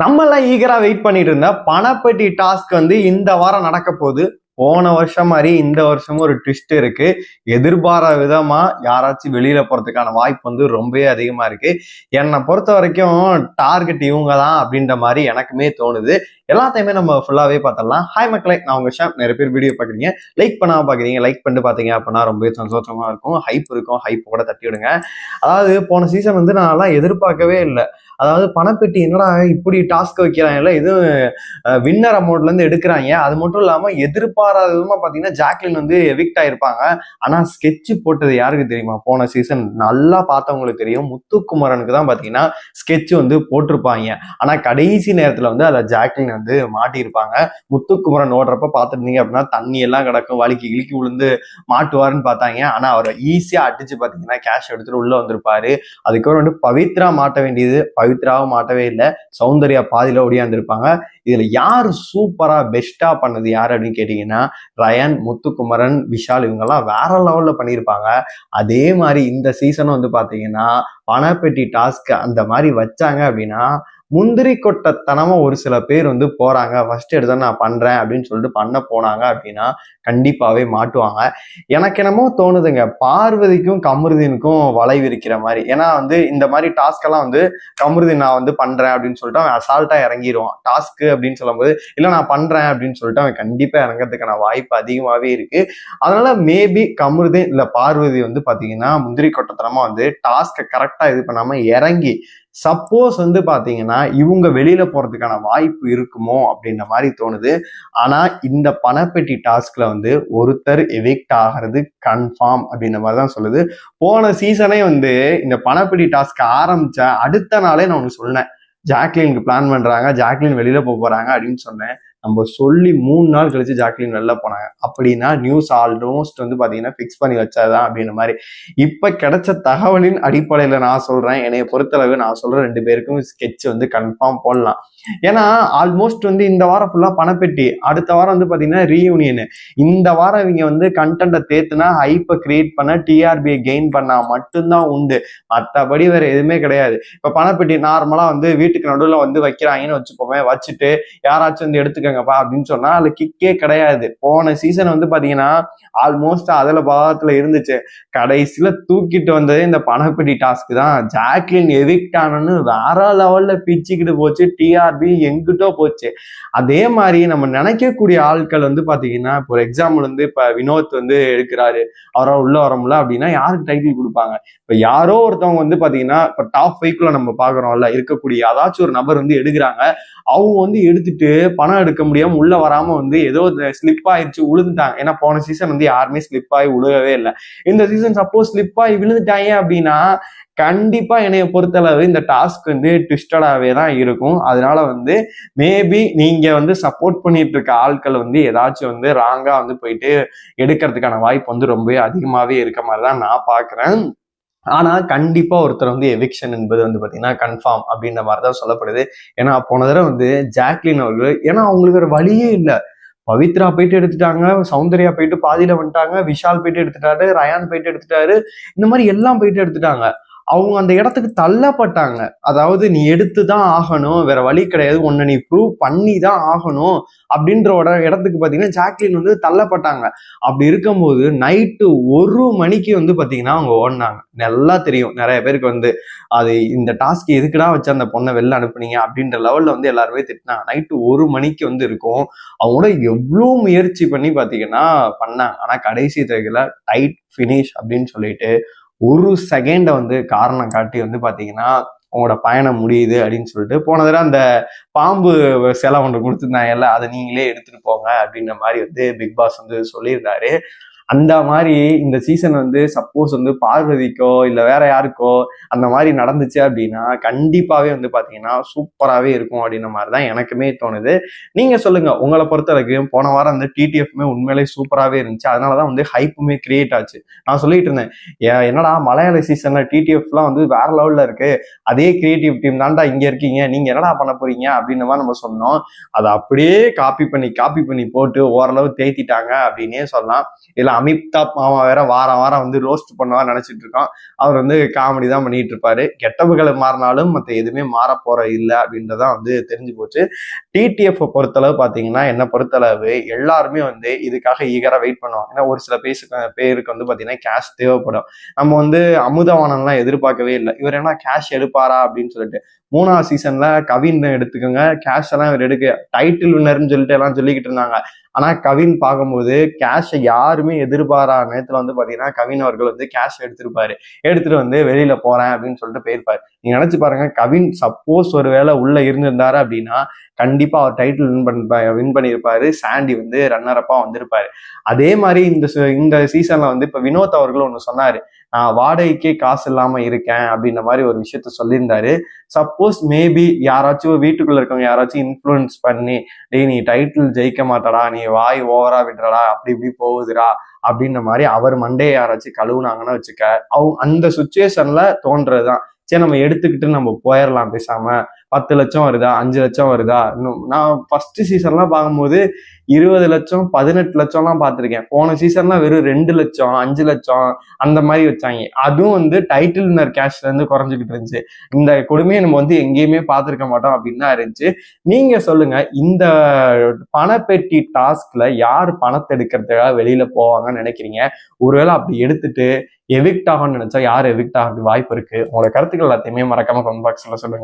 நம்மெல்லாம் ஈகரா வெயிட் பண்ணிட்டு இருந்த பணப்பெட்டி டாஸ்க் வந்து இந்த வாரம் நடக்க போகுது. போன வருஷம் மாதிரி இந்த வருஷமும் ஒரு ட்விஸ்ட் இருக்கு. எதிர்பாராத விதமா யாராச்சும் வெளியில போறதுக்கான வாய்ப்பு வந்து ரொம்பவே அதிகமா இருக்கு. என்னை பொறுத்த வரைக்கும் டார்கெட் இவங்க தான் அப்படின்ற மாதிரி எனக்குமே தோணுது. எல்லாத்தையுமே நம்ம ஃபுல்லாவே பார்த்துடலாம். ஹாய் மக்களே, நான் உங்க ஷாம். நிறைய பேர் வீடியோ பாக்குறீங்க, லைக் பண்ணாம பாக்குறீங்க. லைக் பண்ணிட்டு பாத்தீங்க அப்படின்னா ரொம்பவே சந்தோஷமா இருக்கும். ஹைப் இருக்கும், ஹைப் கூட தட்டி விடுங்க. அதாவது போன சீசன் வந்து நான் எதிர்பார்க்கவே இல்லை. அதாவது பணப்பெட்டி என்னடா இப்படி டாஸ்க் வைக்கிறாங்கல்ல, எதுவும் வின்னர் அமௌண்ட்ல இருந்து எடுக்கிறாங்க. அது மட்டும் இல்லாம எதிர்பாராத விதமா பாத்தீங்கன்னா ஜாக்லின் வந்து எவிக்ட் ஆயிருப்பாங்க. ஆனா ஸ்கெட்ச் போட்டது யாருக்கு தெரியுமா? போன சீசன் நல்லா பார்த்தவங்களுக்கு தெரியும். முத்துக்குமரனுக்கு தான் பாத்தீங்கன்னா ஸ்கெட்ச் வந்து போட்டிருப்பாங்க. ஆனா கடைசி நேரத்துல வந்து அதை ஜாக்லின் வந்து மாட்டியிருப்பாங்க. முத்துக்குமரன் ஓடுறப்ப பாத்துருந்தீங்க அப்படின்னா தண்ணி எல்லாம் கிடக்கும், வலிக்கு கிழிக்கி விழுந்து மாட்டுவாருன்னு பார்த்தாங்க. ஆனா அவரை ஈஸியா அடிச்சு பாத்தீங்கன்னா கேஷ் எடுத்துட்டு உள்ள வந்திருப்பாரு. அதுக்கப்புறம் வந்து பவித்ரா மாட்ட வேண்டியது, பவித்ராவும் மாட்டவே இல்லை. சௌந்தர்யா பாதியில ஓடியாந்துருப்பாங்க. இதுல யாரு சூப்பரா பெஸ்டா பண்ணது யாரு அப்படின்னு கேட்டீங்கன்னா ரயன், முத்துக்குமரன், விஷால் இவங்கெல்லாம் வேற லெவல்ல பண்ணியிருப்பாங்க. அதே மாதிரி இந்த சீசனும் வந்து பாத்தீங்கன்னா பணப்பெட்டி டாஸ்க் அந்த மாதிரி வச்சாங்க அப்படின்னா முந்திரி கொட்டத்தனமா ஒரு சில பேர் வந்து போறாங்க. ஃபர்ஸ்ட் எடுத்தா நான் பண்றேன் அப்படின்னு சொல்லிட்டு பண்ண போனாங்க அப்படின்னா கண்டிப்பாவே மாட்டுவாங்க. எனக்கு என்னமோ தோணுதுங்க, பார்வதிக்கும் கமருதீனுக்கும் வலை விரிக்கிற மாதிரி. ஏன்னா வந்து இந்த மாதிரி டாஸ்க் எல்லாம் வந்து கமருதீன் நான் வந்து பண்றேன் அப்படின்னு சொல்லிட்டு அவன் அசால்ட்டா இறங்கிடுவான். டாஸ்க் அப்படின்னு சொல்லும் போது இல்ல நான் பண்றேன் அப்படின்னு சொல்லிட்டு அவன் கண்டிப்பா இறங்கிறதுக்கான வாய்ப்பு அதிகமாவே இருக்கு. அதனால மேபி கமருதீன் இல்ல பார்வதி வந்து பாத்தீங்கன்னா முந்திரி கொட்டத்தனமா வந்து டாஸ்க கரெக்டா இது பண்ணாம இறங்கி சப்போஸ் வந்து பாத்தீங்கன்னா இவங்க வெளியில போறதுக்கான வாய்ப்பு இருக்குமோ அப்படின்ற மாதிரி தோணுது. ஆனா இந்த பணப்பெட்டி டாஸ்க்ல வந்து ஒருத்தர் எவிக்ட் ஆகிறது கன்ஃபார்ம் அப்படின்ற மாதிரிதான் சொல்லுது. போன சீசனே வந்து இந்த பணப்பெட்டி டாஸ்க் ஆரம்பிச்ச அடுத்த நாளே நான் ஒண்ணு சொன்னேன், ஜாக்லினுக்கு பிளான் பண்றாங்க, ஜாக்லின் வெளியில போறாங்க அப்படின்னு சொன்னேன். நம்ம சொல்லி 3 நாள் கழிச்சு ஜாக்லின் வெளில போனாங்க. அப்படின்னா நியூஸ் ஆல்மோஸ்ட் வந்து பாத்தீங்கன்னா பிக்ஸ் பண்ணி வச்சாதான் அப்படின்ற மாதிரி. இப்ப கிடைச்ச தகவலின் அடிப்படையில நான் சொல்றேன், என்னைய பொறுத்தளவு நான் சொல்ற 2 பேருக்கும் ஸ்கெட்ச் வந்து கன்ஃபார்ம் போடலாம். ஏன்னா ஆல்மோஸ்ட் வந்து இந்த வாரம் ஃபுல்லா பணப்பெட்டி, அடுத்த வாரம் வந்து பாத்தீங்கன்னா ரீயூனியன். இந்த வாரம் இவங்க வந்து கண்டென்ட்டை தேத்துனா ஹைப்பை கிரியேட் பண்ண, டிஆர்பியை கெயின் பண்ணா மட்டும்தான் உண்டு. மற்றபடி வேற எதுவுமே கிடையாது. இப்ப பணப்பெட்டி நார்மலா வந்து வீட்டுக்கு நடுவில் வந்து வைக்கிறாங்கன்னு வச்சுப்போமே, வச்சுட்டு யாராச்சும் வந்து எடுத்துக்கங்கப்பா அப்படின்னு சொன்னா அதுல கிக்கே கிடையாது. போன சீசன் வந்து பாத்தீங்கன்னா ஆல்மோஸ்ட் அதுல பாகத்துல இருந்துச்சு. கடைசியில தூக்கிட்டு வந்ததே இந்த பணப்பெட்டி டாஸ்க் தான். ஜாக்லின் எவிக்ட் ஆனன்னு வேற லெவல்ல பிச்சுக்கிட்டு போச்சு, டிஆர்பி எங்கிட்டோ போச்சு. அதே மாதிரி நம்ம நினைக்கக்கூடிய ஆட்கள் வந்து பாத்தீங்கன்னா இப்போ ஒரு எக்ஸாம்பிள் வந்து இப்ப வினோத் வந்து எடுக்கிறாரு, அவரால் உள்ள வர முடியல அப்படின்னா யாருக்கு டைட்டில் கொடுப்பாங்க? இப்ப யாரோ ஒருத்தவங்க வந்து பாத்தீங்கன்னா இப்ப டாப் 5க்குள்ள நம்ம பாக்குறோம்ல, இருக்கக்கூடிய ஏதாச்சும் ஒரு நபர் வந்து எடுக்கிறாங்க. அவங்க வந்து எடுத்துட்டு பணம் எடுக்க முடியாம உள்ள வராம வந்து ஏதோ ஸ்லிப் ஆயிடுச்சு, விழுந்துட்டாங்க. ஏன்னா போன சீசன் வந்து யாருமே ஸ்லிப் ஆகி விழுகவே இல்லை. இந்த சீசன் சப்போஸ் ஸ்லிப் ஆகி விழுந்துட்டாங்க அப்படின்னா கண்டிப்பா என்னைய பொறுத்தளவு இந்த டாஸ்க் வந்து ட்விஸ்டடாவே தான் இருக்கும். அதனால வந்து மேபி நீங்க வந்து சப்போர்ட் பண்ணிட்டு இருக்க ஆட்கள் வந்து ஏதாச்சும் வந்து ராங்கா வந்து போயிட்டு எடுக்கிறதுக்கான வாய்ப்பு வந்து ரொம்பவே அதிகமாவே இருக்க மாதிரிதான் நான் பாக்குறேன். ஆனா கண்டிப்பா ஒருத்தர் வந்து எவிக்ஷன் என்பது வந்து பாத்தீங்கன்னா கன்ஃபார்ம் அப்படின்ற மாதிரிதான் சொல்லப்படுது. ஏன்னா போன தடவை வந்து ஜாக்லின் அவர்கள், ஏன்னா அவங்களுக்கு ஒரு வழியே இல்லை. பவித்ரா போயிட்டு எடுத்துட்டாங்க, சௌந்தர்யா போயிட்டு பாதியில வந்துட்டாங்க, விஷால் போயிட்டு எடுத்துட்டாரு, ரயான் போயிட்டு எடுத்துட்டாரு, இந்த மாதிரி எல்லாம் போயிட்டு எடுத்துட்டாங்க. அவங்க அந்த இடத்துக்கு தள்ளப்பட்டாங்க. அதாவது நீ எடுத்துதான் ஆகணும், வேற வழி கிடையாது, உன்னை நீ ப்ரூவ் பண்ணி தான் ஆகணும் அப்படின்ற இடத்துக்கு பாத்தீங்கன்னா ஜாக்லின் வந்து தள்ளப்பட்டாங்க. அப்படி இருக்கும்போது நைட்டு 1 மணிக்கு வந்து பாத்தீங்கன்னா அவங்க ஓடினாங்க. நல்லா தெரியும் நிறைய பேருக்கு வந்து அது இந்த டாஸ்க் எதுக்குடா வச்சு அந்த பொண்ணை வெளில அனுப்புனீங்க அப்படின்ற லெவல்ல வந்து எல்லாருமே திட்டினாங்க. நைட்டு 1 மணிக்கு வந்து இருக்கும். அவங்களோட எவ்வளவு முயற்சி பண்ணி பாத்தீங்கன்னா பண்ணாங்க. ஆனா கடைசி தேதியில டைட் ஃபினிஷ் அப்படின்னு சொல்லிட்டு 1 செகண்ட வந்து காரணம் காட்டி வந்து பாத்தீங்கன்னா உங்களோட பயணம் முடியுது அப்படின்னு சொல்லிட்டு போன தடவை அந்த பாம்பு சிலை ஒன்று கொடுத்துருந்தாங்கல்ல, அதை நீங்களே எடுத்துட்டு போங்க அப்படின்ற மாதிரி வந்து பிக் பாஸ் வந்து சொல்லியிருந்தாரு. அந்த மாதிரி இந்த சீசன் வந்து சப்போஸ் வந்து பார்வதிக்கோ இல்ல வேற யாருக்கோ அந்த மாதிரி நடந்துச்சு அப்படின்னா கண்டிப்பாவே வந்து பாத்தீங்கன்னா சூப்பராகவே இருக்கும் அப்படின்ற மாதிரிதான் எனக்குமே தோணுது. நீங்க சொல்லுங்க, உங்களை பொறுத்த வரைக்கும் போன வாரம் வந்து டிடிஎஃப்மே உண்மையிலே சூப்பராகவே இருந்துச்சு. அதனாலதான் வந்து ஹைப்புமே கிரியேட் ஆச்சு. நான் சொல்லிட்டு இருந்தேன், என்னடா மலையாள சீசன்ல டிடிஎஃப்லாம் வந்து வேற லெவல்ல இருக்கு, அதே கிரியேட்டிவ் டீம் தான்டா இங்க இருக்கீங்க, நீங்க என்னடா பண்ண போறீங்க அப்படின்ற மாதிரி நம்ம சொன்னோம். அதை அப்படியே காப்பி பண்ணி போட்டு ஓரளவு தேய்த்திட்டாங்க அப்படின்னே சொல்லலாம். இதுல அமிதாப் மாமா வேற வாரம் வாரம் வந்து ரோஸ்ட் பண்ணவா நினைச்சிட்டு இருக்கோம். அவர் வந்து காமெடி தான் பண்ணிட்டு இருப்பாரு. கெட்டவுகளை மாறினாலும் மற்ற எதுவுமே மாற போற இல்லை அப்படின்றதான் வந்து தெரிஞ்சு போச்சு. டிடிஎஃப் பொறுத்தளவு பாத்தீங்கன்னா என்ன பொறுத்தளவு எல்லாருமே வந்து இதுக்காக ஈகரா வெயிட் பண்ணுவாங்க. ஏன்னா ஒரு சில பேருக்கு வந்து பாத்தீங்கன்னா கேஷ் தேவைப்படும். நம்ம வந்து அமுதவானன்லாம் எதிர்பார்க்கவே இல்லை. இவர் என்ன கேஷ் எடுப்பாரா அப்படின்னு சொல்லிட்டு 3வது சீசன்ல கவின் எடுத்துக்கோங்க, கேஷ் எல்லாம் இவர் எடுக்க டைட்டில் வின்னர்னு சொல்லிட்டு எல்லாம் சொல்லிக்கிட்டு இருந்தாங்க. ஆனா கவின் பார்க்கும்போது கேஷை யாருமே எதிர்பாரா நேரத்துல வந்து பாத்தீங்கன்னா கவின் அவர்கள் வந்து கேஷ் எடுத்துட்டு வந்து வெளியில போறேன் அப்படின்னு சொல்லிட்டு போயிருப்பாரு. நீங்க நினைச்சு பாருங்க, கவின் சப்போஸ் ஒரு வேளை உள்ள இருந்திருந்தாரு அப்படின்னா கண்டிப்பா அவர் டைட்டில் வின் பண்ணியிருப்பாரு. சாண்டி வந்து ரன்னரப்பா வந்திருப்பாரு. அதே மாதிரி இந்த சீசன்ல வந்து இப்ப வினோத் அவர்கள் ஒண்ணு சொன்னாரு, நான் வாடகைக்கே காசு இல்லாம இருக்கேன் அப்படின்ற மாதிரி ஒரு விஷயத்த சொல்லியிருந்தாரு. சப்போஸ் மேபி யாராச்சும் வீட்டுக்குள்ள இருக்கவங்க யாராச்சும் இன்ஃப்ளூயன்ஸ் பண்ணி, டேய் நீ டைட்டில் ஜெயிக்க மாட்டடா, நீ வாய் ஓவரா விடுறடா, அப்படி இப்படி போகுதுடா அப்படின்ற மாதிரி அவர் மண்டையை யாராச்சும் கழுவுனாங்கன்னு வச்சுக்க, அந்த சுச்சுவேஷன்ல தோன்றதுதான், சரி நம்ம எடுத்துக்கிட்டு நம்ம போயிடலாம் பேசாம. 10 லட்சம் வருதா, 5 லட்சம் வருதா. இன்னும் நான் ஃபர்ஸ்ட் சீசன்லாம் பார்க்கும்போது 20 லட்சம் 18 லட்சம்லாம் பார்த்துருக்கேன். போன சீசன்லாம் வெறும் 2 லட்சம் 5 லட்சம் அந்த மாதிரி வச்சாங்க. அதுவும் வந்து டைட்டில் வின்னர் கேஷ்ல இருந்து குறைஞ்சிக்கிட்டு இருந்துச்சு. இந்த கொடுமையை நம்ம வந்து எங்கேயுமே பார்த்துருக்க மாட்டோம் அப்படின்னு தான் இருந்துச்சு. நீங்க சொல்லுங்க, இந்த பணப்பெட்டி டாஸ்க்ல யார் பணத்தை எடுக்கிறதுக்காக வெளியில போவாங்கன்னு நினைக்கிறீங்க? ஒருவேளை அப்படி எடுத்துட்டு எவிக்ட் ஆகும்னு நினைச்சா யார் எவிக்ட் ஆகிறதுக்கு வாய்ப்பு இருக்கு? உங்களோட கருத்துக்கள் எல்லாத்தையுமே மறக்காம கமெண்ட் பாக்ஸ்ல சொல்லுங்க.